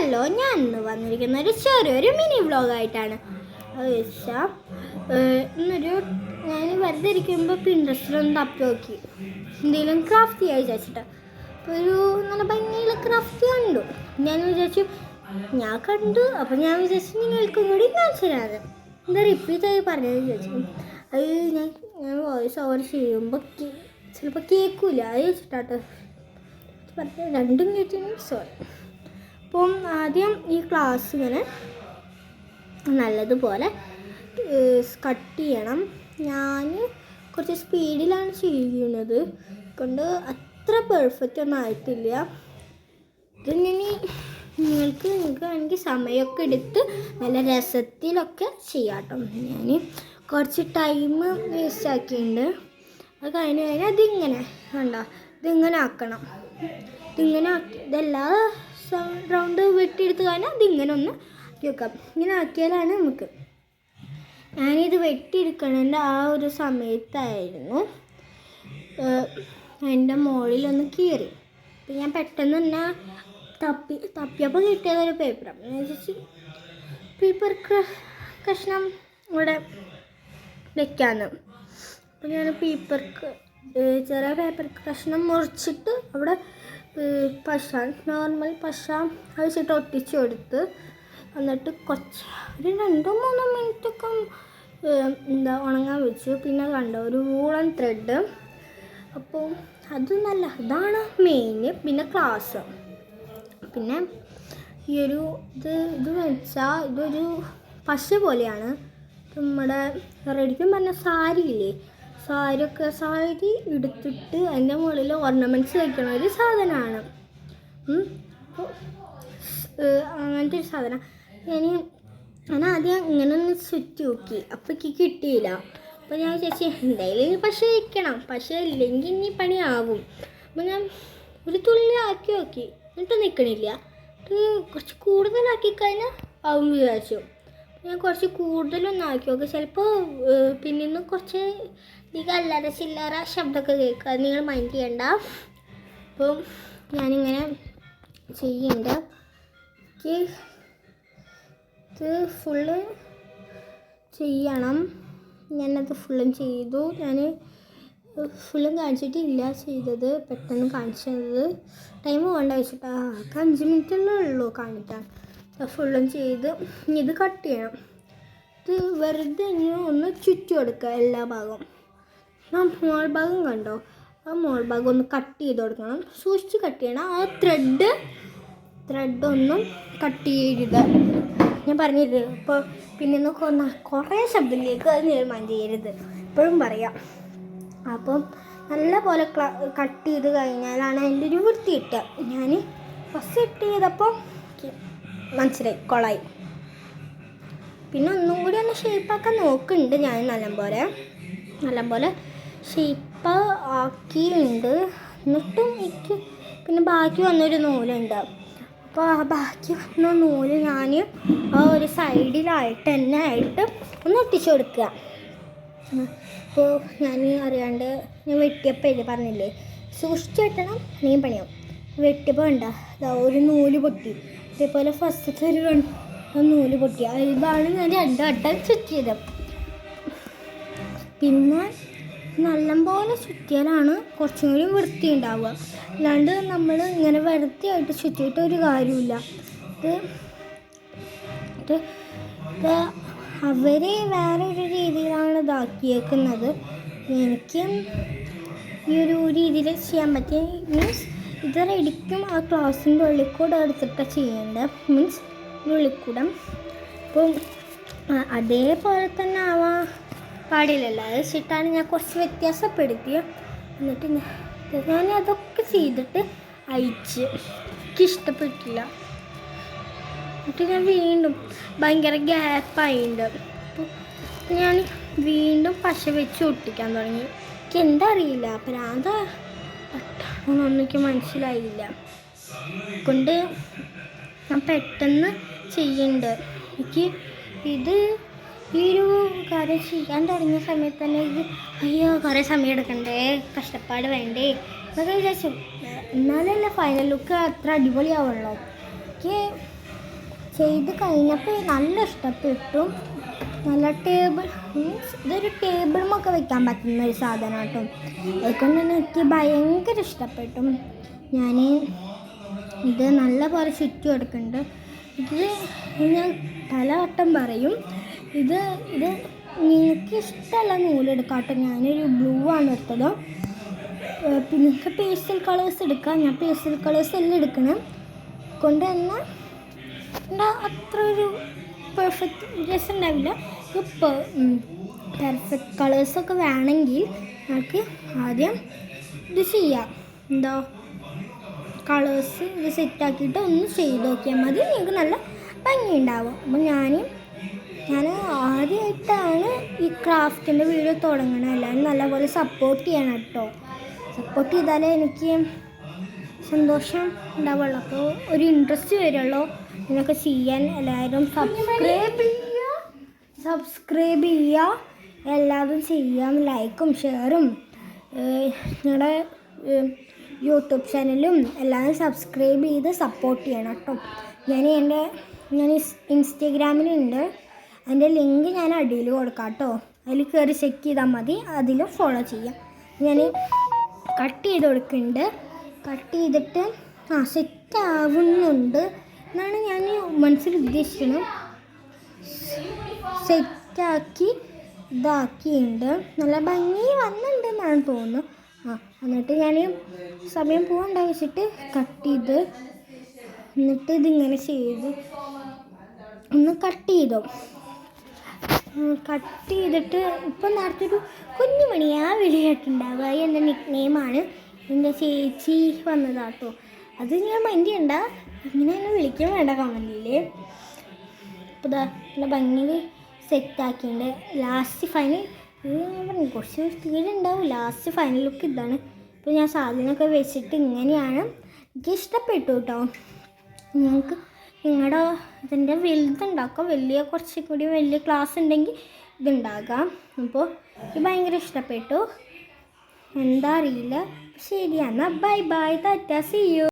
Hello, ഞാൻ ഇന്ന് വന്നിരിക്കുന്ന ഒരു ചെറിയൊരു മിനി വ്ളോഗായിട്ടാണ്. അത് വെച്ചാൽ ഞാൻ വെറുതെ ഇരിക്കുമ്പോൾ പിൻട്രസ്റ്റിലൊന്ന് തപ്പി നോക്കി എന്തെങ്കിലും ക്രാഫ്റ്റ് ചെയ്യാൻ വിചാരിച്ചിട്ട്. അപ്പോൾ ഒരു നല്ല ഭംഗിയുള്ള ക്രാഫ്റ്റ് കണ്ടു. ഞാൻ കണ്ടു. അപ്പോൾ ഞാൻ വിചാരിച്ചു നിങ്ങൾക്കും കൂടി കാണിച്ചു തരാതെ എന്താ റിപ്പീറ്റ് ആയി പറഞ്ഞത് വിചാരിച്ചു. അത് ഞാൻ വോയിസ് ഓവർ ചെയ്യുമ്പോൾ ചിലപ്പോൾ കേൾക്കില്ല. അത് വെച്ചിട്ടാട്ടോ പറഞ്ഞ രണ്ടും കേട്ടിന് സോറി. അപ്പം ആദ്യം ഈ ക്ലാസ് ഇങ്ങനെ നല്ലതുപോലെ കട്ട് ചെയ്യണം. ഞാൻ കുറച്ച് സ്പീഡിലാണ് ചെയ്യുന്നത് കൊണ്ട് അത്ര പെർഫെക്റ്റ് ഒന്നും ആയിട്ടില്ല. ഇതിനി നിങ്ങൾക്ക് വേണമെങ്കിൽ സമയമൊക്കെ എടുത്ത് നല്ല രസത്തിലൊക്കെ ചെയ്യാം കേട്ടോ. ഞാൻ കുറച്ച് ടൈം വേസ്റ്റ് ആക്കിയിട്ടുണ്ട്. അത് കഴിഞ്ഞ് അതിങ്ങനെ കണ്ടോ, ഇതിങ്ങനെ ആക്കണം. ഇതിങ്ങനെ ആക്കി ഇതെല്ലാ റൗണ്ട് വെട്ടിയെടുത്ത് കഴിഞ്ഞാൽ അതിങ്ങനെ ഒന്ന് ആക്കി വെക്കാം. ഇങ്ങനെ ആക്കിയാലാണ് നമുക്ക്. ഞാനിത് വെട്ടിയെടുക്കണതിൻ്റെ ആ ഒരു സമയത്തായിരുന്നു എൻ്റെ മുകളിലൊന്ന് കീറി. അപ്പം ഞാൻ പെട്ടെന്ന് തന്നെ തപ്പിയപ്പോൾ കിട്ടിയതൊരു പേപ്പറാണ്. ഞാൻ വിചാരിച്ചു പേപ്പർ കഷ്ണം ഇവിടെ വെക്കാമെന്ന്. അപ്പം ഞാൻ ചെറിയ പേപ്പർ കഷ്ണം മുറിച്ചിട്ട് അവിടെ നോർമൽ പശ വെച്ചിട്ട് ഒട്ടിച്ചു കൊടുത്ത് എന്നിട്ട് ഒരു 2-3 മിനിറ്റൊക്കെ ഉണങ്ങാൻ വെച്ചു. പിന്നെ കണ്ടോ ഒരു വൂളൻ ത്രെഡ്. അപ്പോൾ അത് ഇതാണ് മെയിൻ. പിന്നെ ക്ലാസ്. പിന്നെ ഈ ഒരു ഇത് വെച്ചാൽ ഇതൊരു പശ പോലെയാണ്. നമ്മുടെ റെഡിക്കും പറഞ്ഞ സാരിയില്ലേ, സാരി എടുത്തിട്ട് അതിൻ്റെ മുകളിൽ ഓർണമെൻറ്റ്സ് വയ്ക്കണ ഒരു സാധനമാണ്. അപ്പോൾ അങ്ങനത്തെ ഒരു സാധനം ഞാൻ ആദ്യം ഇങ്ങനെ ഒന്ന് ചുറ്റി നോക്കി. അപ്പോൾ എനിക്ക് കിട്ടിയില്ല. അപ്പോൾ ഞാൻ വിചാരിച്ചു എന്തായാലും പശ വയ്ക്കണം, പശ ഇല്ലെങ്കിൽ ഇനി പണിയാവും. അപ്പോൾ ഞാൻ ഒരു തുള്ളി ആക്കി നോക്കി, എന്നിട്ട് നിൽക്കണില്ല. കുറച്ച് കൂടുതലാക്കി കഴിഞ്ഞാൽ ആവും വിചാരിച്ചു. ഞാൻ കുറച്ച് കൂടുതലൊന്നും ആക്കി നോക്കി. ചിലപ്പോൾ പിന്നീന്ന് കുറച്ച് അല്ലാതെ ചില്ലറ ശബ്ദമൊക്കെ കേൾക്കുക, നിങ്ങൾ മൈൻഡ് ചെയ്യണ്ട. അപ്പം ഞാനിങ്ങനെ ചെയ്യുന്നുണ്ട്. ഇത് ഫുള്ള് ചെയ്യണം. ഞാനത് ഫുള്ളും ചെയ്തു. ഞാൻ ഫുള്ളും കാണിച്ചിട്ടില്ല ചെയ്തത്, പെട്ടെന്ന് കാണിച്ചത്. ടൈം വേണ്ട വെച്ചിട്ടാ 5 മിനിറ്റല്ലേ ഉള്ളൂ കാണിക്കാൻ. ഫുള്ളും ചെയ്ത് ഇനി ഇത് കട്ട് ചെയ്യണം. ഇത് വെറുതെ ഇനി ഒന്ന് ചുറ്റി കൊടുക്കുക എല്ലാ ഭാഗവും. മോൾ ഭാഗം കണ്ടോ, ആ മോൾ ഭാഗം ഒന്ന് കട്ട് ചെയ്ത് കൊടുക്കണം. സൂക്ഷിച്ച് കട്ട് ചെയ്യണം. ആ ത്രെഡൊന്നും കട്ട് ചെയ്യരുത്. ഞാൻ പറഞ്ഞിരുത്. ഇപ്പോൾ പിന്നെ കുറേ ശബ്ദം കേൾക്കുക, അത് മൈൻഡ് ചെയ്യരുത്, എപ്പോഴും പറയാം. അപ്പം നല്ല പോലെ കട്ട് ചെയ്ത് കഴിഞ്ഞാലാണ് അതിൻ്റെ ഒരു വൃത്തി കിട്ടുക. ഞാൻ ഫസ്റ്റ് കട്ട് ചെയ്തപ്പോൾ മനസ്സിലായി കൊളായി. പിന്നെ ഒന്നും കൂടി ഒന്ന് ഷേപ്പാക്കാൻ നോക്കുന്നുണ്ട് ഞാൻ. നല്ലപോലെ ഷേപ്പ് ആക്കിയിട്ടുണ്ട്. എന്നിട്ടും എനിക്ക് പിന്നെ ബാക്കി വന്നൊരു നൂലുണ്ട്. അപ്പോൾ ആ ബാക്കി വന്ന നൂല് ഞാൻ ആ ഒരു സൈഡിലായിട്ട് ഒന്ന് ഒട്ടിച്ചു കൊടുക്കുക. അപ്പോൾ ഞാൻ അറിയാണ്ട് ഞാൻ വെട്ടിയപ്പോൾ പറഞ്ഞില്ലേ സൂക്ഷിച്ച് വെട്ടണം, അല്ലെങ്കിൽ പണിയാവും. വെട്ടിയപ്പോൾ വേണ്ട ഒരു നൂല് പൊട്ടി. അതേപോലെ ഫസ്റ്റത്തെ ഒരു നൂല് പൊട്ടി. ഇതാണ് ഞാൻ 2 വട്ടം ചുറ്റിയത്. പിന്നെ നല്ലപോലെ ചുറ്റിയാലാണ് കുറച്ചും കൂടി വൃത്തി ഉണ്ടാവുക. അല്ലാണ്ട് നമ്മൾ ഇങ്ങനെ വൃത്തിയായിട്ട് ചുറ്റിയിട്ട് ഒരു കാര്യമില്ല. ഇത് അവർ വേറൊരു രീതിയിലാണ് ഇതാക്കിയേക്കുന്നത്. എനിക്ക് ഈ ഒരു രീതിയിൽ ചെയ്യാൻ പറ്റിയ മീൻസ് ഇത് റെഡിക്കും ആ ക്ലാസ്സിൻ്റെ ഉള്ളിൽ കൂടെ എടുത്തിട്ട് ചെയ്യേണ്ടത്. മീൻസ് ഉള്ളിക്കൂടം. അപ്പം അതേപോലെ തന്നെ ആവാൻ പാടില്ലല്ലോ. അത് വെച്ചിട്ടാണ് ഞാൻ കുറച്ച് വ്യത്യാസപ്പെടുത്തിയത്. എന്നിട്ട് ഞാൻ അതൊക്കെ ചെയ്തിട്ട് എനിക്കിഷ്ടപ്പെട്ടില്ല. എന്നിട്ട് ഞാൻ വീണ്ടും ഭയങ്കര ഗ്യാപ്പായിട്ടുണ്ട്. അപ്പോൾ ഞാൻ വീണ്ടും പശ വെച്ച് ഒട്ടിക്കാൻ തുടങ്ങി. എനിക്ക് എന്താ അറിയില്ല, പ്രാന്ത ഒന്നും എനിക്ക് മനസ്സിലായില്ല. കൊണ്ട് ഞാൻ പെട്ടെന്ന് ചെയ്യുന്നുണ്ട്. എനിക്ക് ഈ ഒരു കാര്യം ചെയ്യാൻ തുടങ്ങിയ സമയത്ത് തന്നെ അയ്യോ കുറേ സമയം എടുക്കണ്ടേ, കഷ്ടപ്പാട് വേണ്ടേ എന്നൊക്കെ വിചാരിച്ചു. എന്നാലല്ല ഫൈനൽ ലുക്ക് അത്ര അടിപൊളിയാവുള്ളൂ. എനിക്ക് ചെയ്ത് കഴിഞ്ഞപ്പോൾ നല്ല ഇഷ്ടപ്പെട്ടു. നല്ല ടേബിൾ മീൻസ് ഇതൊരു ടേബിളുമൊക്കെ വെക്കാൻ പറ്റുന്ന ഒരു സാധനം കേട്ടോ. അതുകൊണ്ട് തന്നെ എനിക്ക് ഭയങ്കര ഇഷ്ടപ്പെട്ടു. ഞാൻ ഇത് നല്ല പോലെ ചുറ്റി കൊടുക്കുന്നുണ്ട്. ഇത് ഞാൻ പലവട്ടം പറയും, ഇത് നിങ്ങൾക്ക് ഇഷ്ടമുള്ള നൂലെടുക്കാം കേട്ടോ. ഞാനൊരു ബ്ലൂ ആണ് എടുത്തത്. പിന്നെ നിങ്ങൾക്ക് പേസ്റ്റൽ കളേഴ്സ് എടുക്കാം. ഞാൻ പേസ്റ്റൽ കളേഴ്സ് എല്ലാം എടുക്കണം കൊണ്ട് തന്നെ അത്ര ഒരു പെർഫെക്റ്റ് രസം ഉണ്ടാവില്ല. ഇപ്പോൾ പെർഫെക്റ്റ് കളേഴ്സൊക്കെ വേണമെങ്കിൽ നമുക്ക് ആദ്യം ഇത് ചെയ്യാം. എന്താ കളേഴ്സ് ഇത് സെറ്റാക്കിയിട്ട് ഒന്ന് ചെയ്ത് നോക്കിയാൽ മതി, നിങ്ങൾക്ക് നല്ല ഭംഗി ഉണ്ടാവും. അപ്പോൾ ഞാൻ ആദ്യമായിട്ടാണ് ഈ ക്രാഫ്റ്റിൻ്റെ വീഡിയോ തുടങ്ങണത്. എല്ലാവരും നല്ലപോലെ സപ്പോർട്ട് ചെയ്യണം കേട്ടോ. സപ്പോർട്ട് ചെയ്താലേ എനിക്ക് സന്തോഷം ഉണ്ടാവുള്ളൂ, അപ്പോൾ ഒരു ഇൻട്രസ്റ്റ് വരുള്ളൂ ഇതിനൊക്കെ ചെയ്യാൻ. എല്ലാവരും സബ്സ്ക്രൈബ് ചെയ്യുക, എല്ലാവരും ചെയ്യാം. ലൈക്കും ഷെയറും നിങ്ങളുടെ യൂട്യൂബ് ചാനലും എല്ലാവരും സബ്സ്ക്രൈബ് ചെയ്ത് സപ്പോർട്ട് ചെയ്യണം കേട്ടോ. ഞാൻ ഇൻസ്റ്റഗ്രാമിലുണ്ട്, അതിൻ്റെ ലിങ്ക് ഞാൻ അടിയിൽ കൊടുക്കാം കേട്ടോ. അതിൽ കയറി ചെക്ക് ചെയ്താൽ മതി, അതിൽ ഫോളോ ചെയ്യാം. ഞാൻ കട്ട് ചെയ്ത് കൊടുക്കുന്നുണ്ട്. കട്ട് ചെയ്തിട്ട് സെറ്റ് ആവുന്നുണ്ട് എന്നാണ് ഞാൻ മനസ്സിൽ ഉദ്ദേശിക്കുന്നത്. സെറ്റാക്കി ഇതാക്കിയിട്ടുണ്ട്, നല്ല ഭംഗി വന്നിട്ടുണ്ടെന്നാണ് തോന്നുന്നു. എന്നിട്ട് ഞാൻ സമയം പോകണ്ട വെച്ചിട്ട് കട്ട് ചെയ്ത്, എന്നിട്ട് ഇതിങ്ങനെ ചെയ്ത് ഒന്ന് കട്ട് ചെയ്തു. കട്ട് ചെയ്തിട്ട് ഇപ്പം നേരത്തെ ഒരു കുഞ്ഞുമണിയാ വിളിയായിട്ടുണ്ടാവുക. എൻ്റെ നിക്ക് നെയിമാണ്. എൻ്റെ ചേച്ചി വന്നതാട്ടോ. അത് ഞാൻ മൈൻഡ് ചെയ്യണ്ട, ഇങ്ങനെ എന്നെ വിളിക്കാൻ വേണ്ട കമൻറ്റിൽ. അപ്പോൾ ഇതാ നല്ല ഭംഗിയിൽ സെറ്റാക്കിയിട്ടുണ്ട്. ലാസ്റ്റ് ഫൈനൽ കുറച്ച് തീരുണ്ടാവും. ലാസ്റ്റ് ഫൈനൽ ലുക്ക് ഇതാണ്. ഇപ്പോൾ ഞാൻ സാധനമൊക്കെ വെച്ചിട്ട് ഇങ്ങനെയാണ്. എനിക്ക് ഇഷ്ടപ്പെട്ടു കേട്ടോ. നിങ്ങൾക്ക് നിങ്ങളുടെ ഇതിൻ്റെ വലുതുണ്ടാക്കാം, കുറച്ചും കൂടി വലിയ ക്ലാസ് ഉണ്ടെങ്കിൽ ഇതുണ്ടാകാം. അപ്പോൾ എനിക്ക് ഭയങ്കര ഇഷ്ടപ്പെട്ടു. എന്താ അറിയില്ല. ശരിയാണ്. Bye bye, tata, see U.